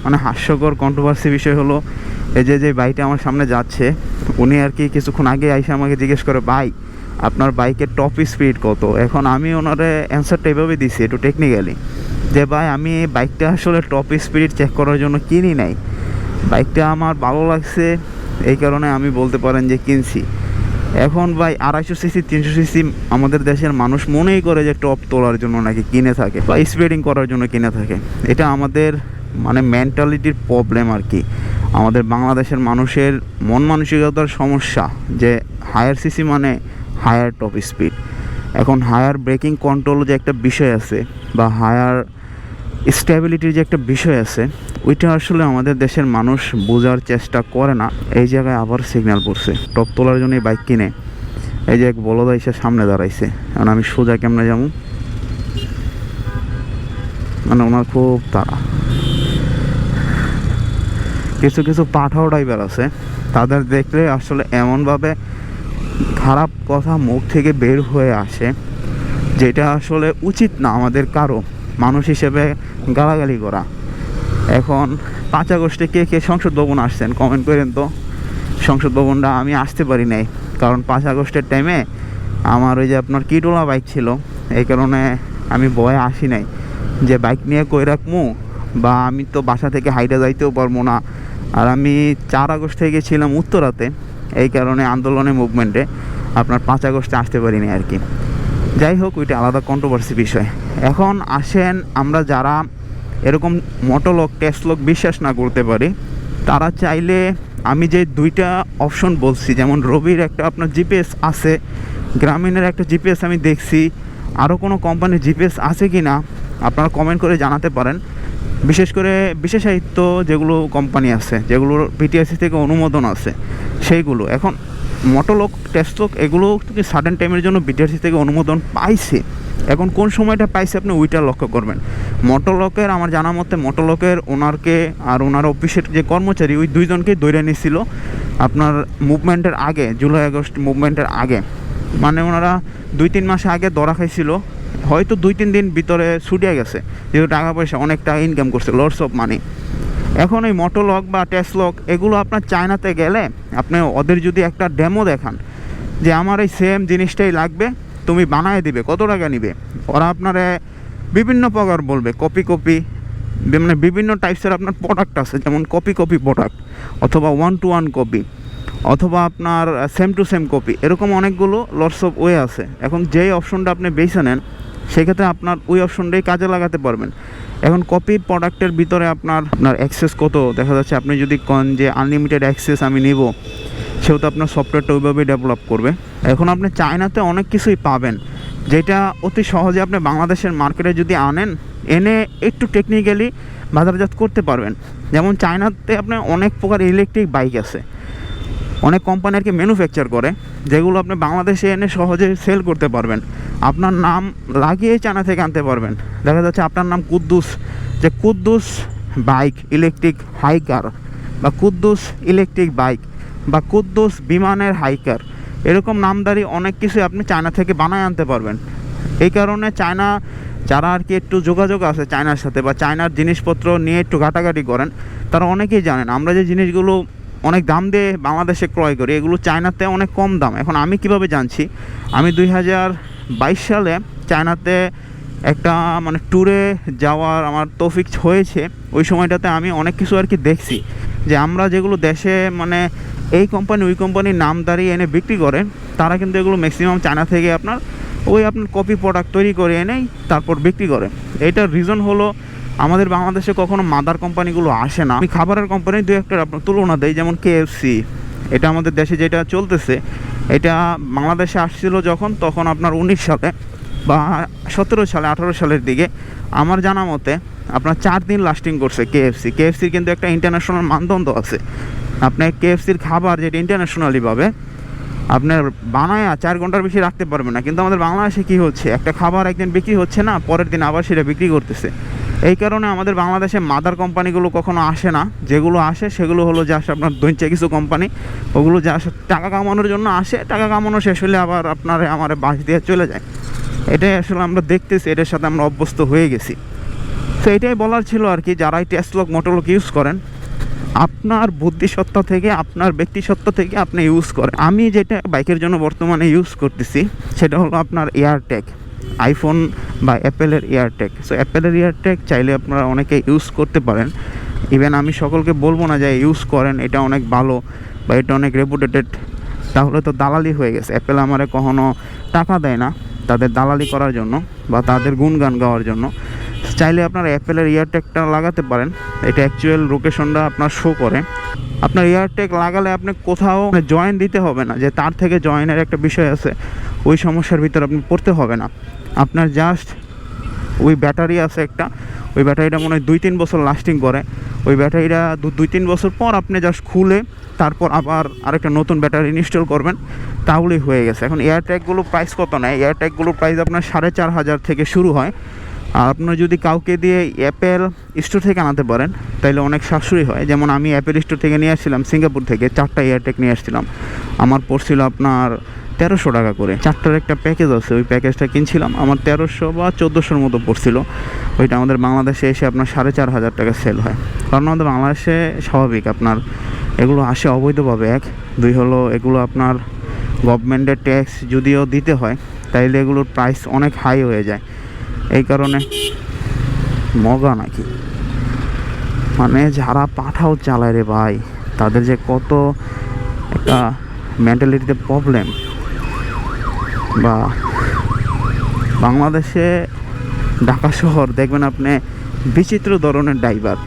মানে হাস্যকর কন্ট্রোভার্সি বিষয় হলো এই যে বাইকটা আমার সামনে যাচ্ছে, উনি আর কি কিছুক্ষণ আগে এসে আমাকে জিজ্ঞেস করে, ভাই আপনার বাইকের টপ স্পিড কত? এখন আমি ওনারে অ্যান্সারটা এভাবে দিছি একটু টেকনিক্যালি, যে ভাই আমি বাইকটা আসলে টপ স্পিড চেক করার জন্য কিনি নাই, বাইকটা আমার ভালো লাগছে এই কারণে আমি বলতে পারেন যে কিনছি। এখন ভাই 250 সিসি 300 সিসি আমাদের দেশের মানুষ মনেই করে যে টপ তোলার জন্য নাকি কিনে থাকে বা স্পিডিং করার জন্য কিনে থাকে। এটা আমাদের মানে মেন্টালিটির প্রবলেম আর কি, আমাদের বাংলাদেশের মানুষের মন মানসিকতার সমস্যা, যে হায়ার সিসি মানে হায়ার টপ স্পিড। এখন হায়ার ব্রেকিং কন্ট্রোল যে একটা বিষয় আছে বা হায়ার স্টেবিলিটির যে একটা বিষয় আছে, ওইটা আসলে আমাদের দেশের মানুষ বোঝার চেষ্টা করে না। এই জায়গায় আবার সিগন্যাল পড়ছে, টপ তোলার জন্য বাইক কিনে এই যে এক বলদা এসে সামনে দাঁড়াইছে। কারণ আমি সোজা কেমনে যাবো, মানে ওনার খুব তাড়া। কিছু কিছু পাঠাও ড্রাইভার আছে, তাদের দেখলে আসলে এমনভাবে খারাপ কথা মুখ থেকে বের হয়ে আসে যেটা আসলে উচিত না আমাদের কারো মানুষ হিসেবে গালাগালি করা। এখন 5 আগস্টে কে কে সংসদ ভবন আসছেন কমেন্ট করেন তো। সংসদ ভবনটা আমি আসতে পারি নাই, কারণ 5 আগস্টের টাইমে আমার ওই যে আপনার কিটোলা বাইক ছিল, এই কারণে আমি ভয়ে আসি নাই যে বাইক নিয়ে কই রাখবো, বা আমি তো বাসা থেকে হাইটে যাইতেও পারবো না। আর আমি 4 আগস্ট থেকে ছিলাম উত্তরাতে, এই কারণে আন্দোলনের মুভমেন্টে আপনার 5 আগস্টে আসতে পারিনি আর কি। যাই হোক, ওইটা আলাদা কন্ট্রোভার্সি বিষয়। এখন আসেন আমরা যারা এরকম মোটোলক টেস্টলক বিশ্বাস না করতে পারি, তারা চাইলে আমি যে 2টা অপশন বলছি, যেমন রবির একটা আপনার জিপিএস আছে, গ্রামীণের একটা জিপিএস আমি দেখছি, আরও কোনো কোম্পানির জিপিএস আছে কি না আপনারা কমেন্ট করে জানাতে পারেন। বিশেষ করে বিশেষায়িত যেগুলো কোম্পানি আছে, যেগুলোর বিটিআরসি থেকে অনুমোদন আছে সেইগুলো। এখন মোটোলক টেস্টলক এগুলো সাডেন টাইমের জন্য বিটিআরসি থেকে অনুমোদন পাইছে। এখন কোন সময়টা পাইছে আপনি ওইটা লক্ষ্য করবেন। মোটোলকের আমার জানা মতে মোটোলকের ওনারকে আর ওনার অফিসের যে কর্মচারী, ওই 2 জনকেই ধরে নিয়েছিল আপনার মুভমেন্টের আগে, জুলাই আগস্ট মুভমেন্টের আগে। মানে ওনারা 2-3 মাস আগে ধরা খাইছিল, হয়তো 2-3 দিন ভিতরে ছুটিয়ে গেছে, যেহেতু টাকা পয়সা অনেক টাকা ইনকাম করছে, লটস অফ মানি। এখন এই মোটোলক বা টেস্টলক এগুলো আপনার চায়নাতে গেলে আপনি ওদের যদি একটা ডেমো দেখান যে আমার এই সেম জিনিসটাই লাগবে, তুমি বানায় দিবে, কত টাকা নিবে, ওরা আপনারে বিভিন্ন প্রকার বলবে, কপি মানে বিভিন্ন টাইপসের আপনার প্রোডাক্ট আছে, যেমন কপি প্রোডাক্ট, অথবা 1-to-1 কপি, অথবা আপনার সেম টু সেম কপি, এরকম অনেকগুলো লটস অফ ওয়ে আছে। এখন যেই অপশনটা আপনি বেছে নেন সেক্ষেত্রে আপনার ওই অপশনটাই কাজে লাগাতে পারবেন। এখন কপি প্রোডাক্টের ভিতরে আপনার অ্যাক্সেস কত দেখা যাচ্ছে, আপনি যদি কন যে আনলিমিটেড অ্যাক্সেস আমি নিব, সেহেতু আপনার সফটওয়্যারটা ওইভাবেই ডেভেলপ করবে। এখন আপনি চায়নাতে অনেক কিছুই পাবেন যেটা অতি সহজে আপনি বাংলাদেশের মার্কেটে যদি এনে একটু টেকনিক্যালি বাজারজাত করতে পারবেন। যেমন চায়নাতে আপনার অনেক প্রকার ইলেকট্রিক বাইক আছে, অনেক কোম্পানি আর কি ম্যানুফ্যাকচার করে, যেগুলো আপনি বাংলাদেশে এনে সহজে সেল করতে পারবেন, আপনার নাম লাগিয়েই চায়না থেকে আনতে পারবেন। দেখা যাচ্ছে আপনার নাম কুদ্দুস, যে কুদ্দুস বাইক ইলেকট্রিক হাইকার, বা কুদ্দুস ইলেকট্রিক বাইক, বা কুদ্দুস বিমানের হাইকার, এরকম নামদারি অনেক কিছু আপনি চায়না থেকে বানায় আনতে পারবেন। এই কারণে চায়না যারা আর কি একটু যোগাযোগ আছে চায়নার সাথে, বা চায়নার জিনিসপত্র নিয়ে একটু ঘাটাঘাটি করেন, তারা অনেকেই জানেন আমরা যে জিনিসগুলো অনেক দাম দিয়ে বাংলাদেশে ক্রয় করি, এগুলো চায়নাতে অনেক কম দাম। এখন আমি কিভাবে জানছি, আমি 2022 সালে চায়নাতে একটা মানে ট্যুরে যাওয়ার আমার তৌফিক হয়েছে। ওই সময়টাতে আমি অনেক কিছু আর কি দেখছি, যে আমরা যেগুলো দেশে মানে এই কোম্পানি ওই কোম্পানির নাম দাঁড়িয়ে এনে বিক্রি করে, তারা কিন্তু এগুলো ম্যাক্সিমাম চায়না থেকে আপনার কপি প্রোডাক্ট তৈরি করে এনেই তারপর বিক্রি করে। এইটার রিজন হলো আমাদের বাংলাদেশে কখনো মাদার কোম্পানিগুলো আসে না। আমি খাবারের কোম্পানি 2-1টার আপনার তুলনা দেই, যেমন কেএফসি, এটা আমাদের দেশে যেটা চলতেছে, এটা বাংলাদেশে আসছিল তখন আপনার 19 সালে বা 17 সালে 18 সালের দিকে আমার জানা মতে আপনার 4 দিন লাস্টিং করছে কেএফসির কিন্তু একটা ইন্টারন্যাশনাল মানদণ্ড আছে। আপনার কেএফসির খাবার যেটা ইন্টারন্যাশনালি পাবে আপনার বানায় 4 ঘন্টার বেশি রাখতে পারবে না। কিন্তু আমাদের বাংলাদেশে কী হচ্ছে, একটা খাবার একদিন বিক্রি হচ্ছে না, পরের দিন আবার সেটা বিক্রি করতেছে। এই কারণে আমাদের বাংলাদেশে মাদার কোম্পানিগুলো কখনো আসে না। যেগুলো আসে সেগুলো হলো জাস্ট আপনার দৈঞ্চা কিছু কোম্পানি, ওগুলো জাস্ট টাকা কামানোর জন্য আসে, টাকা কামানো শেষ হলে আবার আমার বাস দিয়ে চলে যায়। এটাই আসলে আমরা দেখতেছি, এটার সাথে আমরা অভ্যস্ত হয়ে গেছি। তো এটাই বলার ছিল আর কি, যারা এই টেস্টলক মোটরলক ইউজ করেন, আপনার বুদ্ধিসত্তা থেকে, আপনার ব্যক্তিসত্তা থেকে আপনি ইউজ করেন। আমি যেটা বাইকের জন্য বর্তমানে ইউজ করতেছি সেটা হলো আপনার এয়ারট্যাগ, আইফোন বা অ্যাপেলের এয়ারট্যাগ। সো অ্যাপেলের এয়ারট্যাগ চাইলে আপনারা অনেকে ইউজ করতে পারেন। ইভেন আমি সকলকে বলবো না যে ইউজ করেন, এটা অনেক ভালো বা এটা অনেক রেপুটেটেড, তাহলে তো দালালি হয়ে গেছে। অ্যাপেল আমারে কখনো টাকা দেয় না তাদের দালালি করার জন্য বা তাদের গুণগান গাওয়ার জন্য। চাইলে আপনারা অ্যাপেলের এয়ারট্যাগটা লাগাতে পারেন, এটা অ্যাকচুয়াল লোকেশনটা আপনার শো করে। আপনার এয়ারট্যাগ লাগালে আপনি কোথাও জয়েন দিতে হবে না, যে তার থেকে জয়েনের একটা বিষয় আছে, ওই সমস্যার ভিতরে আপনি পড়তে হবে না। আপনার জাস্ট ওই ব্যাটারি আছে একটা, ওই ব্যাটারিটা মনে হয় 2-3 বছর লাস্টিং করে। ওই ব্যাটারিটা 2-3 বছর পর আপনি জাস্ট খুলে তারপর আবার আরেকটা নতুন ব্যাটারি ইনস্টল করবেন, তাহলেই হয়ে গেছে। এখন এয়ারট্যাগুলো প্রাইস কত নেয়? এয়ারট্যাগুলোর প্রাইস আপনার 4,500 থেকে শুরু হয়। আর আপনার যদি কাউকে দিয়ে অ্যাপেল স্টোর থেকে আনাতে পারেন তাহলে অনেক সাশ্রয়ী হয়। যেমন আমি অ্যাপেল স্টোর থেকে নিয়ে আসছিলাম, সিঙ্গাপুর থেকে 4টা এয়ারট্যাগ নিয়ে আসছিলাম। আমার পড়ছিল আপনার 1300 টাকা করে। 4টার একটা প্যাকেজ আছে, ওই প্যাকেজটা কিনছিলাম, আমার 1300 বা 1400-র মতো পড়ছিল। ওইটা আমাদের বাংলাদেশে এসে আপনার 4,500 টাকা সেল হয়। কারণ আমাদের বাংলাদেশে স্বাভাবিক আপনার এগুলো আসে অবৈধভাবে, 1-2 হলো এগুলো আপনার গভর্নমেন্টের ট্যাক্স যদিও দিতে হয়, তাইলে এগুলোর প্রাইস অনেক হাই হয়ে যায়। এই কারণে মগা নাকি, মানে যারা পাঠাও চালায় রে ভাই, তাদের যে কত একটা মেন্টালিটিতে প্রবলেম। বা বাংলাদেশে ঢাকা শহর দেখবেন আপনি বিচিত্র ধরনের ড্রাইভার,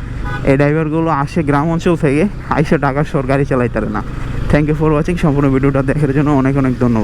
এই ড্রাইভারগুলো আসে গ্রাম অঞ্চল থেকে, আইসে ঢাকা শহর গাড়ি চালাইতে পারে না। Thank you for watching. সম্পূর্ণ ভিডিওটা দেখার জন্য অনেক অনেক ধন্যবাদ।